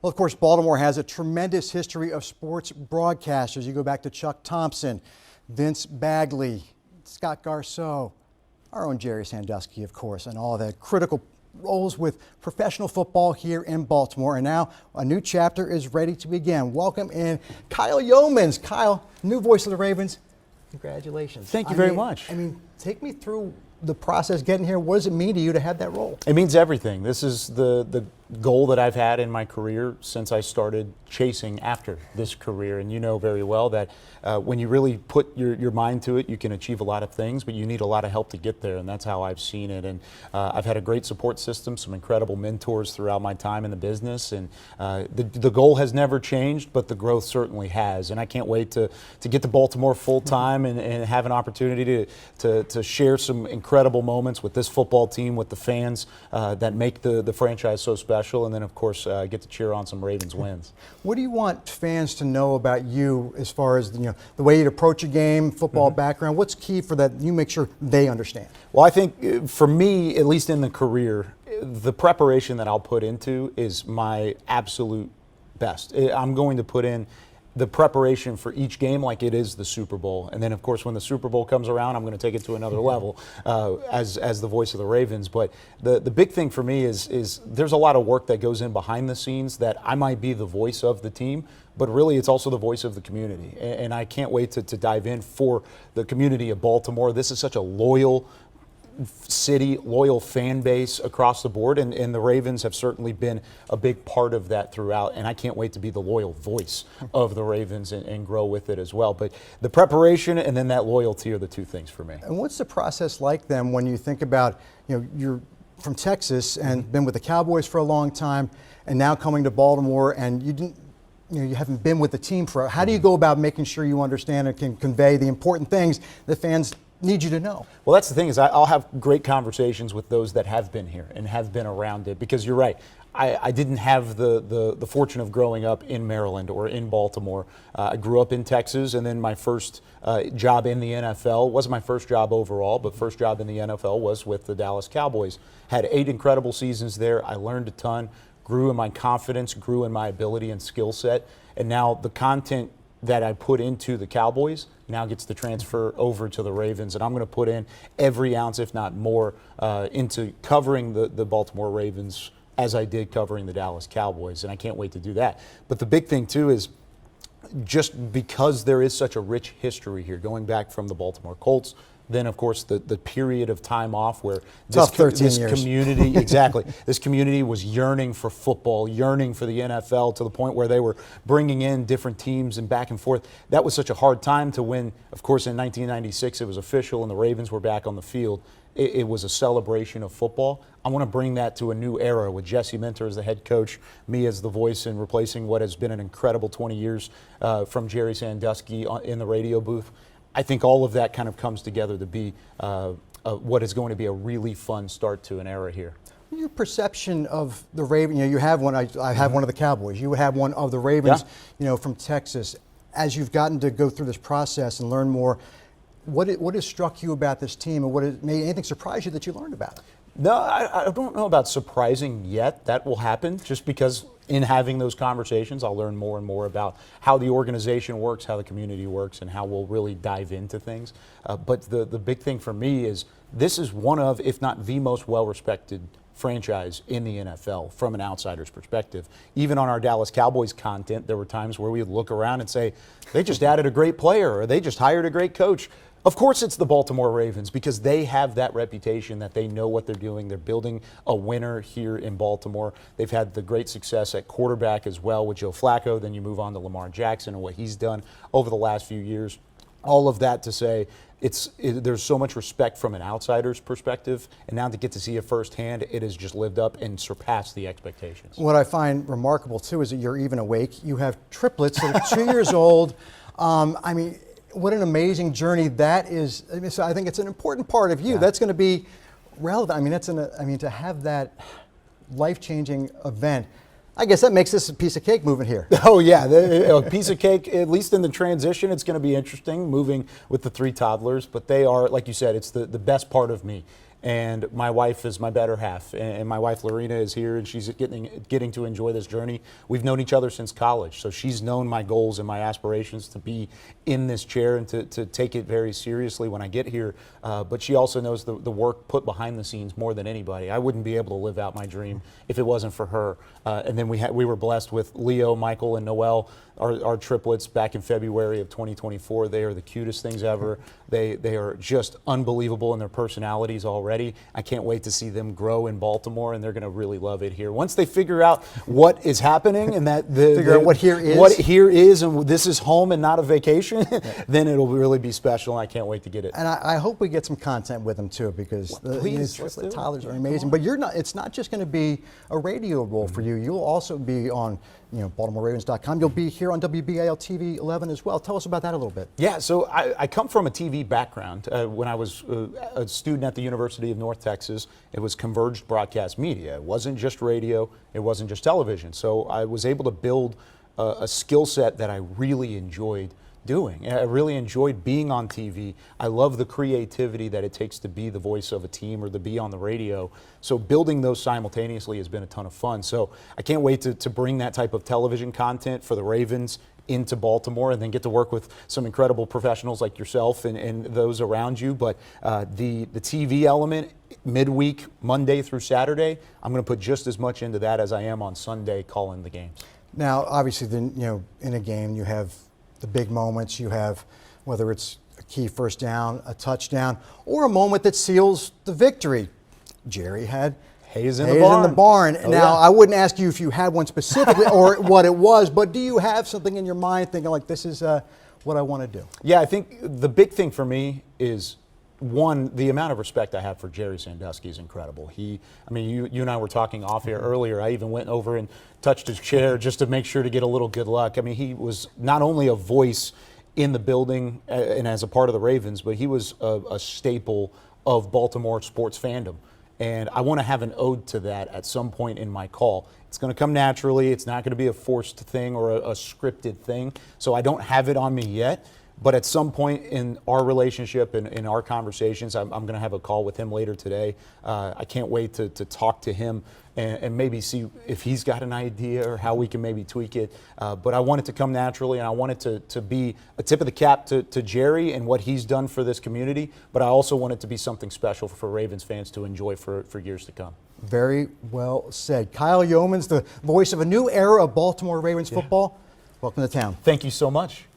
Well, of course, Baltimore has a tremendous history of sports broadcasters. You go back to Chuck Thompson, Vince Bagley, Scott Garceau, our own Gerry Sandusky, of course, and all of the critical roles with professional football here in Baltimore. And now a new chapter is ready to begin. Welcome in Kyle Youmans. Kyle, new voice of the Ravens. Congratulations. Thank you very much. I mean, take me through the process getting here. What does it mean to you to have that role? It means everything. This is the goal that I've had in my career since I started chasing after this career. And you know very well that when you really put your mind to it, you can achieve a lot of things, but you need a lot of help to get there. And that's how I've seen it. And I've had a great support system, some incredible mentors throughout my time in the business. And the goal has never changed, but the growth certainly has. And I can't wait to get to Baltimore full time and have an opportunity to share some incredible moments with this football team, with the fans that make the franchise so special. And then, of course, get to cheer on some Ravens wins. What do you want fans to know about you as far as the way you approach a game, football background? What's key for that you make sure they understand? Well, I think for me, at least in the career, the preparation that I'll put into is my absolute best. I'm going to put in the preparation for each game like it is the Super Bowl. And then, of course, when the Super Bowl comes around, I'm going to take it to another level as the voice of the Ravens. But the big thing for me is there's a lot of work that goes in behind the scenes that I might be the voice of the team, but really it's also the voice of the community. And I can't wait to dive in for the community of Baltimore. This is such a loyal city, loyal fan base across the board, and the Ravens have certainly been a big part of that throughout, and I can't wait to be the loyal voice of the Ravens and grow with it as well. But the preparation and then that loyalty are the two things for me. And what's the process like then when you think about, you're from Texas and been with the Cowboys for a long time, and now coming to Baltimore, and you haven't been with the team for, how do you go about making sure you understand and can convey the important things that fans need you to know? Well, that's the thing is I'll have great conversations with those that have been here and have been around it, because you're right. I didn't have the fortune of growing up in Maryland or in Baltimore. I grew up in Texas, and then my first job in the NFL wasn't my first job overall, but first job in the NFL was with the Dallas Cowboys. Had 8 incredible seasons there. I learned a ton, grew in my confidence, grew in my ability and skill set, and now the content that I put into the Cowboys now gets to transfer over to the Ravens, and I'm going to put in every ounce, if not more, into covering the Baltimore Ravens as I did covering the Dallas Cowboys, and I can't wait to do that. But the big thing, too, is just because there is such a rich history here, going back from the Baltimore Colts, then, of course, the period of time off where this community, exactly, this community was yearning for football, yearning for the NFL to the point where they were bringing in different teams and back and forth. That was such a hard time to win. Of course, in 1996, it was official and the Ravens were back on the field. It was a celebration of football. I want to bring that to a new era with Jesse Minter as the head coach, me as the voice, and replacing what has been an incredible 20 years from Gerry Sandusky in the radio booth. I think all of that kind of comes together to be what is going to be a really fun start to an era here. Your perception of the Ravens, you have one, I have one of the Cowboys, you have one of the Ravens, from Texas. As you've gotten to go through this process and learn more, what has struck you about this team, and what made anything surprise you that you learned about it? No, I don't know about surprising yet. That will happen just because in having those conversations, I'll learn more and more about how the organization works, how the community works, and how we'll really dive into things. But the big thing for me is this is one of, if not the most well-respected franchise in the NFL from an outsider's perspective. Even on our Dallas Cowboys content, there were times where we would look around and say, they just added a great player or they just hired a great coach. Of course it's the Baltimore Ravens, because they have that reputation that they know what they're doing. They're building a winner here in Baltimore. They've had the great success at quarterback as well with Joe Flacco. Then you move on to Lamar Jackson and what he's done over the last few years. All of that to say there's so much respect from an outsider's perspective, and now to get to see it firsthand, it has just lived up and surpassed the expectations. What I find remarkable, too, is that you're even awake. You have triplets that are 2 years old. I mean, what an amazing journey that is. So I think it's an important part of you. Yeah. That's going to be relevant. I mean, to have that life-changing event, I guess that makes this a piece of cake moving here. Oh, yeah, a piece of cake, at least in the transition. It's going to be interesting moving with the 3 toddlers, but they are, like you said, it's the best part of me. and my wife is my better half, and my wife Lorena is here, and she's getting to enjoy this journey. We've known each other since college, so she's known my goals and my aspirations to be in this chair and to take it very seriously when I get here. But she also knows the work put behind the scenes more than anybody. I wouldn't be able to live out my dream if it wasn't for her. And then we were blessed with Leo, Michael, and Noel, our triplets, back in February of 2024. They are the cutest things ever. They are just unbelievable in their personalities already. I can't wait to see them grow in Baltimore, and they're going to really love it here. Once they figure out what is happening and that figure out what here is, and this is home and not a vacation, then it'll really be special, and I can't wait to get it. And I hope we get some content with them too, because the Tyler's are amazing. But it's not just going to be a radio role for you. You'll also be on BaltimoreRavens.com. You'll be here on WBAL-TV 11 as well. Tell us about that a little bit. Yeah, so I come from a TV background. When I was a student at the University of North Texas, it was converged broadcast media. It wasn't just radio, it wasn't just television. So I was able to build a skill set that I really enjoyed doing. I really enjoyed being on TV. I love the creativity that it takes to be the voice of a team or to be on the radio. So building those simultaneously has been a ton of fun. So I can't wait to bring that type of television content for the Ravens into Baltimore, and then get to work with some incredible professionals like yourself and those around you. But the TV element, midweek, Monday through Saturday, I'm going to put just as much into that as I am on Sunday calling the games. Now, obviously, then in a game you have the big moments. You have, whether it's a key first down, a touchdown, or a moment that seals the victory. Jerry had Hayes in the barn. Oh, now, I wouldn't ask you if you had one specifically or what it was, but do you have something in your mind thinking like, this is what I want to do? Yeah, I think the big thing for me is, one, the amount of respect I have for Gerry Sandusky is incredible. You and I were talking off air earlier. I even went over and touched his chair just to make sure to get a little good luck. I mean, he was not only a voice in the building and as a part of the Ravens, but he was a staple of Baltimore sports fandom. And I want to have an ode to that at some point in my call. It's going to come naturally. It's not going to be a forced thing or a scripted thing. So I don't have it on me yet. But at some point in our relationship and in our conversations, I'm going to have a call with him later today. I can't wait to talk to him and maybe see if he's got an idea or how we can maybe tweak it. But I want it to come naturally, and I want it to be a tip of the cap to Gerry and what he's done for this community. But I also want it to be something special for Ravens fans to enjoy for years to come. Very well said. Kyle Youmans, the voice of a new era of Baltimore Ravens football. Welcome to town. Thank you so much.